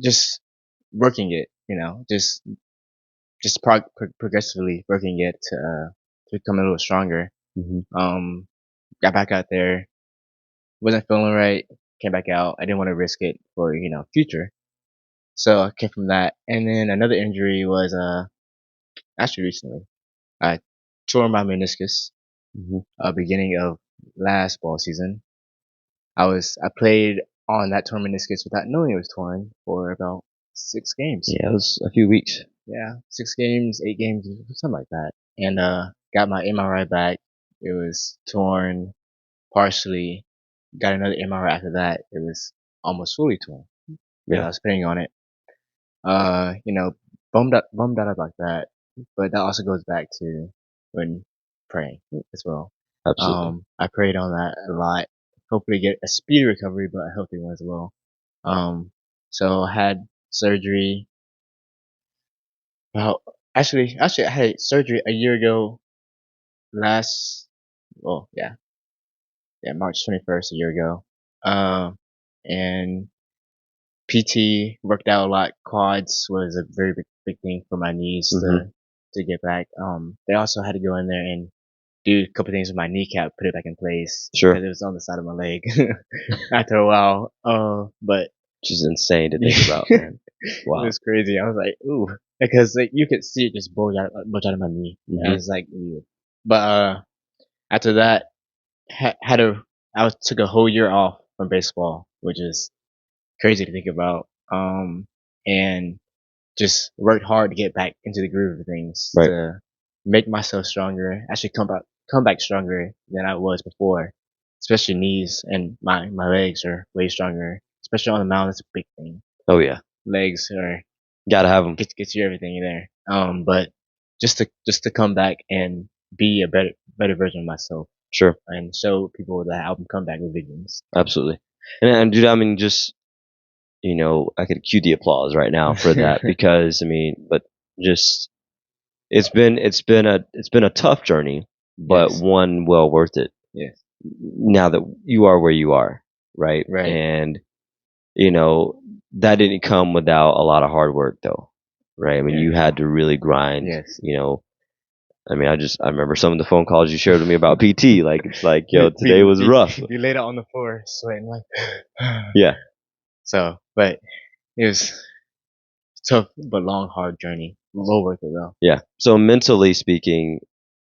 just working it, just progressively working it to become a little stronger. Mm-hmm. Got back out there, wasn't feeling right, came back out. I didn't want to risk it for, future. So I came from that. And then another injury was, actually recently. I tore my meniscus, beginning of last ball season. I played on that torn meniscus without knowing it was torn for about 6 games. Yeah, it was a few weeks. Yeah, 6 games, 8 games, something like that. And, got my MRI back. It was torn partially. Got another MRI after that. It was almost fully torn. Yeah, I was playing on it. Bummed out about that. But that also goes back to when praying as well. Absolutely. I prayed on that a lot. Hopefully get a speedy recovery, but a healthy one as well. So I had surgery. Well, actually, I had surgery a year ago. March 21st, a year ago. And PT worked out a lot. Quads was a very big thing for my knees to get back. They also had to go in there and do a couple things with my kneecap, put it back in place. Sure. Because it was on the side of my leg after a while. But which is insane to think about, man. Wow. It was crazy. I was like, ooh, because you could see it just bulge out of my knee. I was like, ew. But after that, I took a whole year off from baseball, which is crazy to think about. And just worked hard to get back into the groove of things, to make myself stronger, actually come back stronger than I was before. Especially knees and my legs are way stronger, especially on the mound. That's a big thing. Oh yeah. Legs are, gotta have them. Gets you everything there. But just to come back and be a better version of myself. Sure. and show people that album comeback with Visions. Absolutely. And dude, I mean, just, I could cue the applause right now for that because, I mean, but just, it's been a tough journey, but Yes. one well worth it. Yes. Now that you are where you are, right? Right. And, that didn't come without a lot of hard work though, right? I mean, you had to really grind, Yes. I mean, I remember some of the phone calls you shared with me about PT. Like, it's like, yo, today was rough. We laid out on the floor, sweating like. Yeah. So, but it was tough, but long, hard journey. Well worth it though. Yeah. So mentally speaking,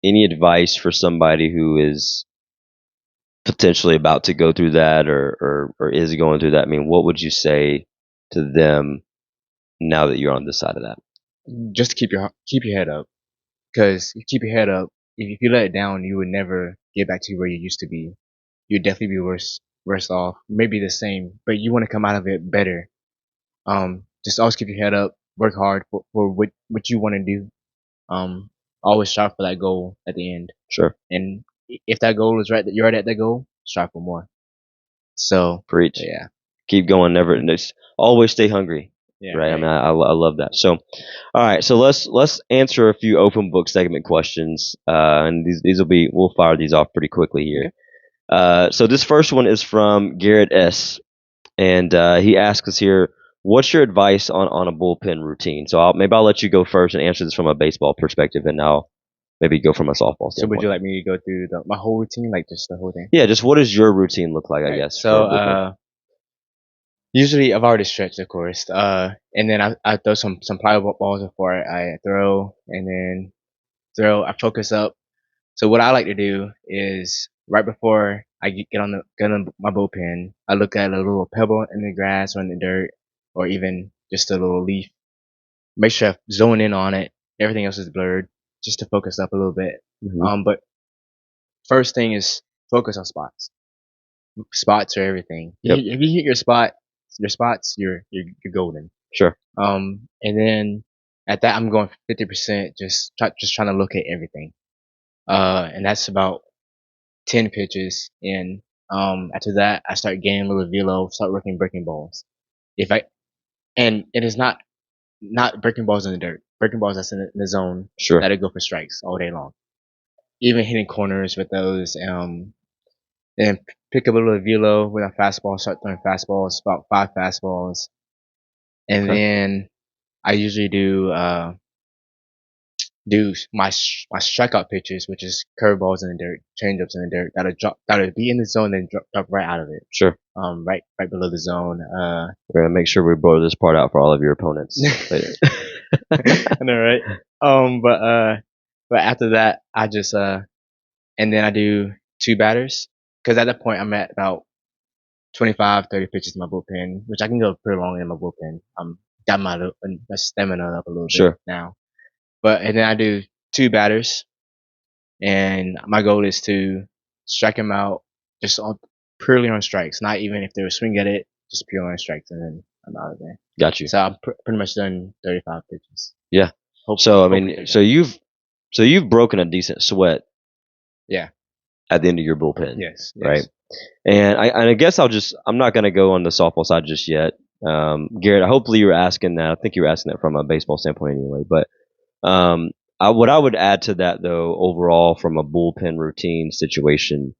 any advice for somebody who is potentially about to go through that or is going through that? I mean, what would you say to them now that you're on this side of that? Just keep your head up, because you keep your head up. If you let it down, you would never get back to where you used to be. You'd definitely be worse off. Maybe the same, but you want to come out of it better. Just always keep your head up, work hard for what you want to do. Always strive for that goal at the end. Sure. And if that goal is right, that you're right at that goal, strive for more. So Preach. yeah, Keep going. Never. Just always stay hungry. yeah, Right. I mean, I love that. So, all right. So let's answer a few open book segment questions. And these we'll fire these off pretty quickly here. So this first one is from Garrett S. And he asks us here, what's your advice on a bullpen routine? So maybe I'll let you go first and answer this from a baseball perspective, and I'll maybe go from a softball standpoint. So would you like me to go through my whole routine, like just the whole thing? Yeah, just what does your routine look like, I guess? So usually I've already stretched, of course. And then I throw some pliable balls before I throw, and then I focus up. So what I like to do is right before I get on my bullpen, I look at a little pebble in the grass or in the dirt, or even just a little leaf. Make sure I zone in on it. Everything else is blurred, just to focus up a little bit. Mm-hmm. But first thing is focus on spots. Spots are everything. Yep. If you hit your spots, you're golden. Sure. And then at that, I'm going 50%, just trying to locate everything. And that's about 10 pitches. And after that, I start gaining a little velo, start working breaking balls. And it is not breaking balls in the dirt, breaking balls that's in the zone. Sure. That'll go for strikes all day long. Even hitting corners with those, and pick up a little velo with a fastball, start throwing fastballs, about 5 fastballs. And then I usually do my strikeout pitches, which is curveballs in the dirt, changeups in the dirt, that'll be in the zone and drop right out of it. Sure. Right below the zone. We're gonna make sure we blow this part out for all of your opponents later. I know, right? But after that, I just and then I do 2 batters, because at that point I'm at about 25, 30 pitches in my bullpen, which I can go pretty long in my bullpen. Got my stamina up a little bit now. And then I do 2 batters, and my goal is to strike them out just purely on strikes, not even if they were swing at it, just purely on strikes, and then I'm out of there. Got you. So I'm pretty much done 35 pitches. Yeah. So I mean, so you've broken a decent sweat. Yeah. At the end of your bullpen. Yes. Right. And I guess I'm not going to go on the softball side just yet. Garrett, hopefully you were asking that. I think you were asking that from a baseball standpoint anyway. But what I would add to that, though, overall from a bullpen routine situation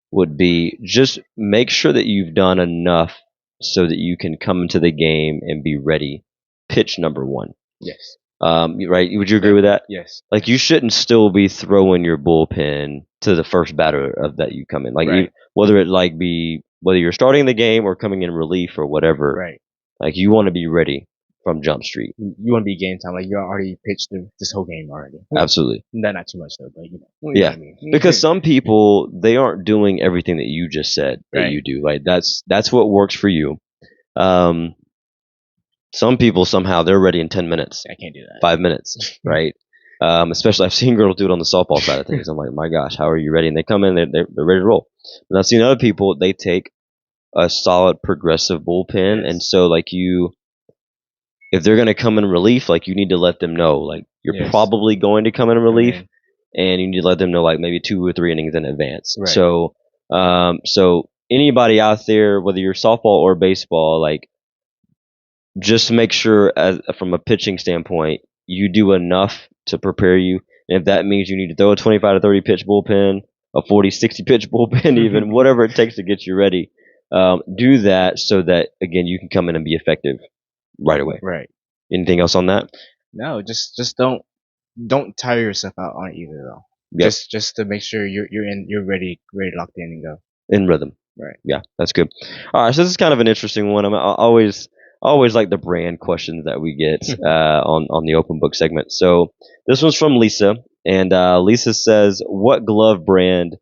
would be just make sure that you've done enough so that you can come into the game and be ready. Pitch number 1. Yes. Right? Would you agree with that? Yes. Like, you shouldn't still be throwing your bullpen to the first batter of that you come in. Like, whether you're starting the game or coming in relief or whatever. Right. Like, you want to be ready from Jump Street. You want to be game time. Like, you already pitched this whole game already. Absolutely. Not too much though, but yeah. What I mean. Because some people, they aren't doing everything that you just said that you do. Like, that's what works for you. Some people somehow they're ready in 10 minutes. I can't do that. 5 minutes, right? Especially I've seen girls do it on the softball side of things. I'm like, my gosh, how are you ready? And they come in, they're ready to roll. And I've seen other people, they take a solid progressive bullpen, and so like if they're going to come in relief, like you need to let them know, like you're probably going to come in relief, and you need to let them know like maybe 2 or 3 innings in advance. Right. So anybody out there, whether you're softball or baseball, like just make sure from a pitching standpoint, you do enough to prepare you. And if that means you need to throw a 25 to 30 pitch bullpen, a 40, 60 pitch bullpen, even whatever it takes to get you ready, do that so that, again, you can come in and be effective right away. Right. Anything else on that? No, just don't tire yourself out on it either though. Yep. Just to make sure you're ready locked in and go. In rhythm. Right. Yeah, that's good. All right, so this is kind of an interesting one. I always like the brand questions that we get on the open book segment. So this one's from Lisa, and Lisa says, "What glove brand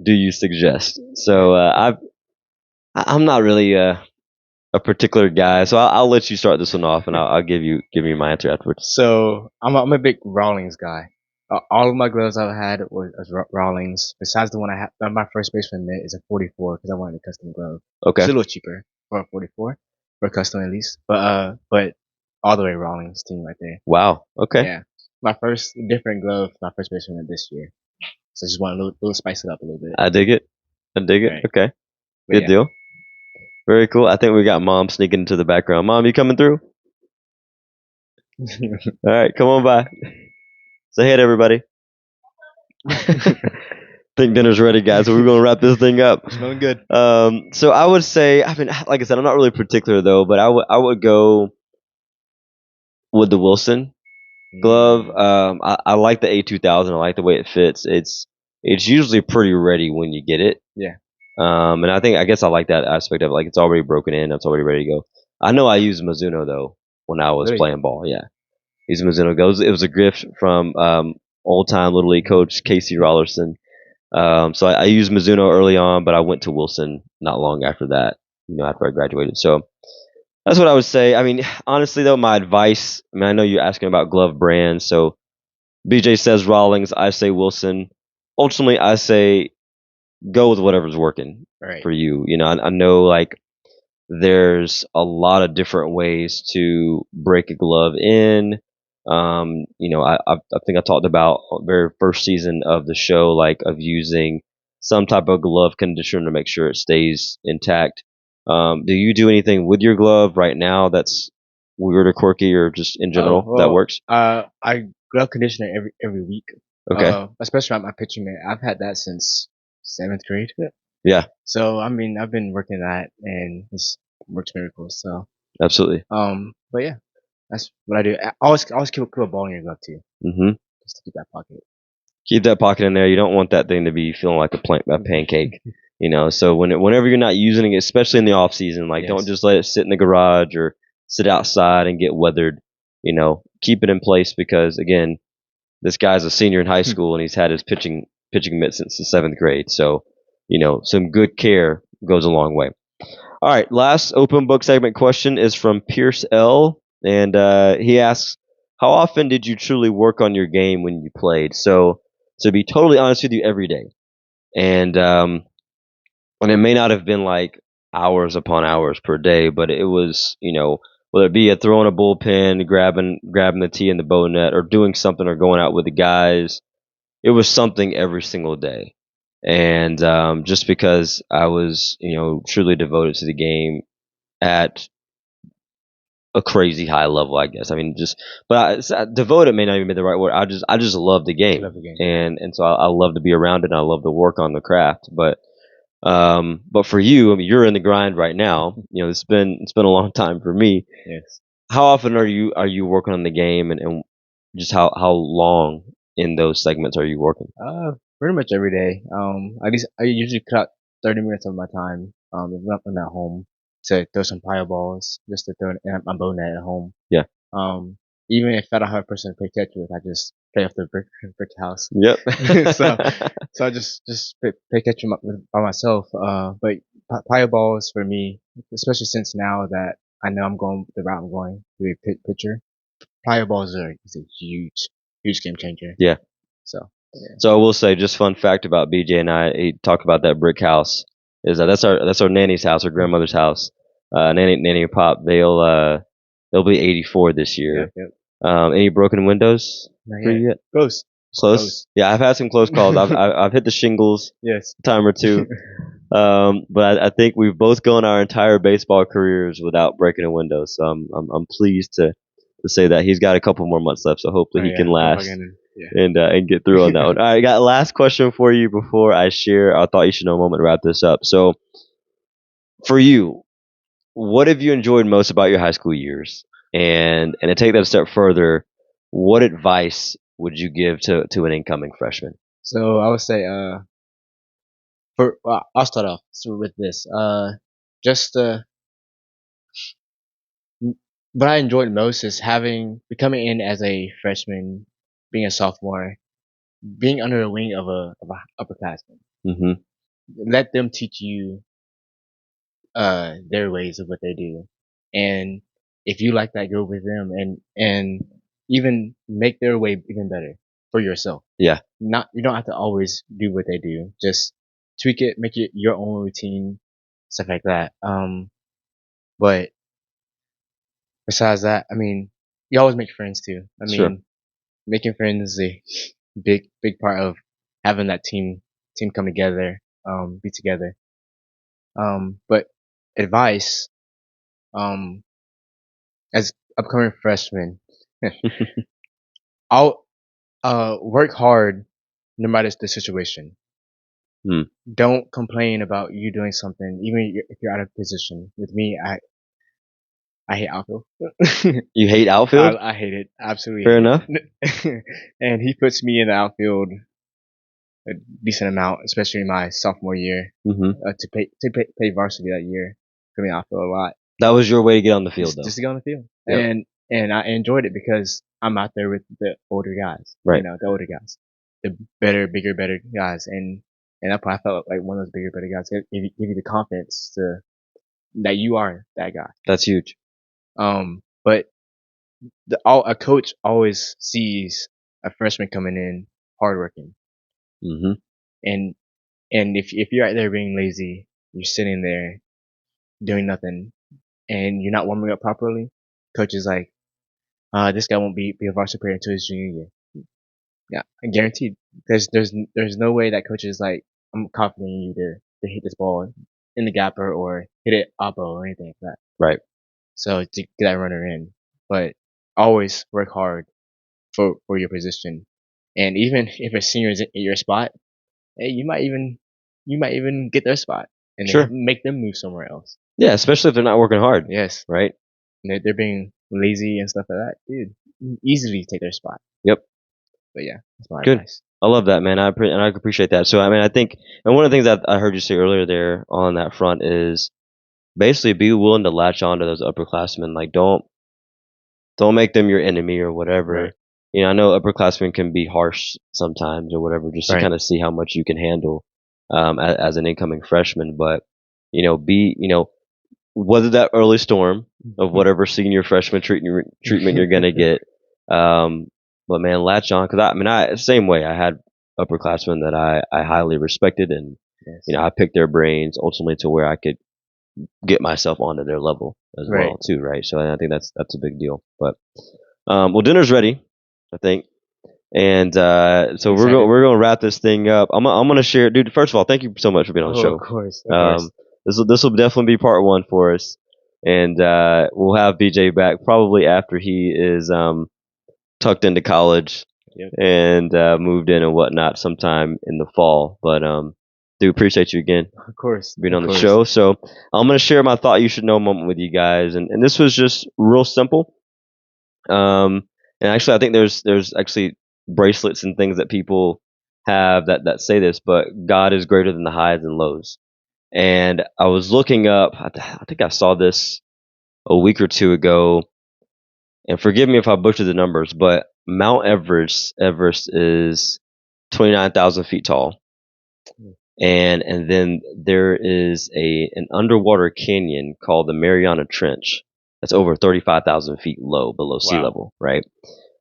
do you suggest?" So I'm not really a particular guy, so I'll let you start this one off, and I'll give you my answer afterwards. So I'm a big Rawlings guy. All of my gloves I've had was Rawlings. Besides the one I had, my first baseman mitt is a 44 because I wanted a custom glove. Okay. It's a little cheaper for a 44, for a custom at least. But all the way Rawlings team right there. Wow. Okay. Yeah. My first different glove, my first baseman mitt this year. So I just want to little spice it up a little bit. I dig it. Right. Okay. Good deal. Very cool. I think we got Mom sneaking into the background. Mom, you coming through? All right, come on by. Say hey to everybody. Think dinner's ready, guys. So we're gonna wrap this thing up. Smelling good. So I would say, I mean, like I said, I'm not really particular though, but I would go with the Wilson glove. I like the A2000. I like the way it fits. It's usually pretty ready when you get it. Yeah. And I guess I like that aspect of it. Like it's already broken in. It's already ready to go. I know I used Mizuno though when I was playing ball. Yeah. Used Mizuno. It was a gift from old time Little League coach Casey Rollerson. So I used Mizuno early on, but I went to Wilson not long after that, after I graduated. So that's what I would say. I mean, honestly though, my advice, I mean, I know you're asking about glove brands. So BJ says Rawlings, I say Wilson. Ultimately, I say go with whatever's working for you. I know like there's a lot of different ways to break a glove in. I think I talked about the very first season of the show, like of using some type of glove conditioner to make sure it stays intact. Do you do anything with your glove right now that's weird or quirky or just in general that works? I glove conditioner every week. Okay. Especially my pitching mitt. I've had that since 7th grade. Yeah. So I mean, I've been working that, and it's works miracles. So absolutely. But yeah, that's what I do. I always keep a ball in your glove too. Mm-hmm. Just to keep that pocket. Keep that pocket in there. You don't want that thing to be feeling like a pancake. So whenever you're not using it, especially in the off season, like don't just let it sit in the garage or sit outside and get weathered. Keep it in place because again, this guy's a senior in high school and he's had his pitching mitt since the 7th grade. So, some good care goes a long way. All right, last open book segment question is from Pierce L. And he asks, how often did you truly work on your game when you played? So, to be totally honest with you, every day. And it may not have been like hours upon hours per day, but it was, whether it be throwing a bullpen, grabbing the tee in the bow net, or doing something, or going out with the guys, it was something every single day. And just because I was, truly devoted to the game at a crazy high level, I guess. I mean, devoted may not even be the right word. I just love the game, and so I love to be around it, and I love to work on the craft. But for you, I mean, you're in the grind right now. It's been a long time for me. Yes. How often are you working on the game, and just how long in those segments are you working? Pretty much every day. At least I usually cut 30 minutes of my time. When I'm at home to throw some pile balls, just to throw in my bow net at home. Yeah. Even if I don't have a person to play catch with, I just play off the brick house. Yep. so I just play catch by myself. But pile balls for me, especially since now that I know I'm going the route I'm going to be a pitcher, pile balls is a huge game changer. Yeah. So. Yeah. So I will say, just fun fact about BJ and I, he talked about that brick house. Is that's our nanny's house, our grandmother's house. Nanny and Pop, they'll be 84 this year. Yep. Any broken windows? Not yet. Ghost. Close. Yeah, I've had some close calls. I've hit the shingles Yes. a time or two. But I think we've both gone our entire baseball careers without breaking a window. So I'm pleased to say that he's got a couple more months left. So hopefully he can last and get through on that one. All right, I got a last question for you before I share our thought you should know moment to wrap this up. So for you, what have you enjoyed most about your high school years? And to take that a step further, what advice would you give to an incoming freshman? So I would say, I'll start off with this. Just what I enjoyed most is becoming in as a freshman, being a sophomore, being under the wing of a upperclassman. Mm-hmm. Let them teach you their ways of what they do, and if you like that, go with them, and even make their way even better for yourself. Yeah. You don't have to always do what they do. Just tweak it, make it your own routine, stuff like that. But besides that, I mean, you always make friends too. I mean, Sure. making friends is a big part of having that team come together, be together. But advice, as upcoming freshmen, I'll work hard no matter the situation. Don't complain about you doing something, even if you're out of position. With me, I hate outfield. You hate outfield? I hate it. Absolutely. Fair enough. And he puts me in the outfield a decent amount, especially in my sophomore year, to play varsity that year. Put me in the outfield a lot. That was your way to get on the field, though. Just to get on the field. Yep. And I enjoyed it because I'm out there with the older guys. Right. You know, the older guys. The better, bigger, better guys. And that's why I felt like one of those bigger, better guys give you the confidence that you are that guy. That's huge. But a coach always sees a freshman coming in hardworking. Mm-hmm. And if you're out there being lazy, you're sitting there doing nothing, and you're not warming up properly, coach is like, this guy won't be a varsity player until his junior year. Yeah, I guaranteed. There's no way that coach is like, I'm confident in you to hit this ball in the gapper or hit it oppo or anything like that. Right. So to get that runner in, but always work hard for your position. And even if a senior is at your spot, hey, you might even get their spot and Sure. make them move somewhere else. Yeah, especially if they're not working hard. Yes. Right. And they're being lazy and stuff like that. Dude, easily take their spot. Yep. But yeah, that's my Good. advice. I love that, man. I appreciate that. So, I mean, I think, and one of the things that I heard you say earlier there on that front is basically be willing to latch on to those upperclassmen. Like, don't make them your enemy or whatever. Right. You know, I know upperclassmen can be harsh sometimes or whatever, just to kind of see how much you can handle as an incoming freshman. But weather that early storm of whatever senior freshman treatment you're gonna get. But man, latch on, because same way. I had upperclassmen that I highly respected, and I picked their brains ultimately to where I could get myself onto their level as well too, right? So I think that's a big deal. But well, dinner's ready, I think, and so we're gonna wrap this thing up. I'm gonna share, dude. First of all, thank you so much for being on the show. Of course. This will definitely be part one for us, and we'll have BJ back probably after he is tucked into college and moved in and whatnot sometime in the fall. But do appreciate you again. Of course. Being on the show. So I'm going to share my thought you should know moment with you guys. And this was just real simple. And actually, I think there's actually bracelets and things that people have that say this, but God is greater than the highs and lows. And I was looking up, I think I saw this a week or two ago, and forgive me if I butcher the numbers, but Mount Everest is 29,000 feet tall. And then there is an underwater canyon called the Mariana Trench that's over 35,000 feet low below sea level, right?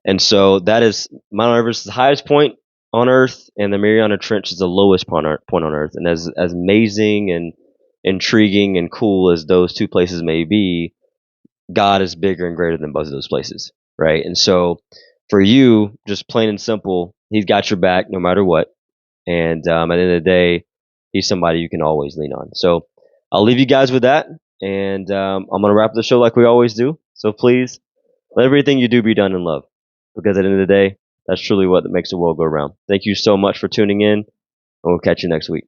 And so that is Mount Everest is the highest point on Earth, and the Mariana Trench is the lowest point on Earth. And as amazing and intriguing and cool as those two places may be, God is bigger and greater than both of those places, right? And so for you, just plain and simple, he's got your back no matter what. And at the end of the day, he's somebody you can always lean on. So I'll leave you guys with that. And I'm going to wrap the show like we always do. So please let everything you do be done in love. Because at the end of the day, that's truly what makes the world go round. Thank you so much for tuning in. And we'll catch you next week.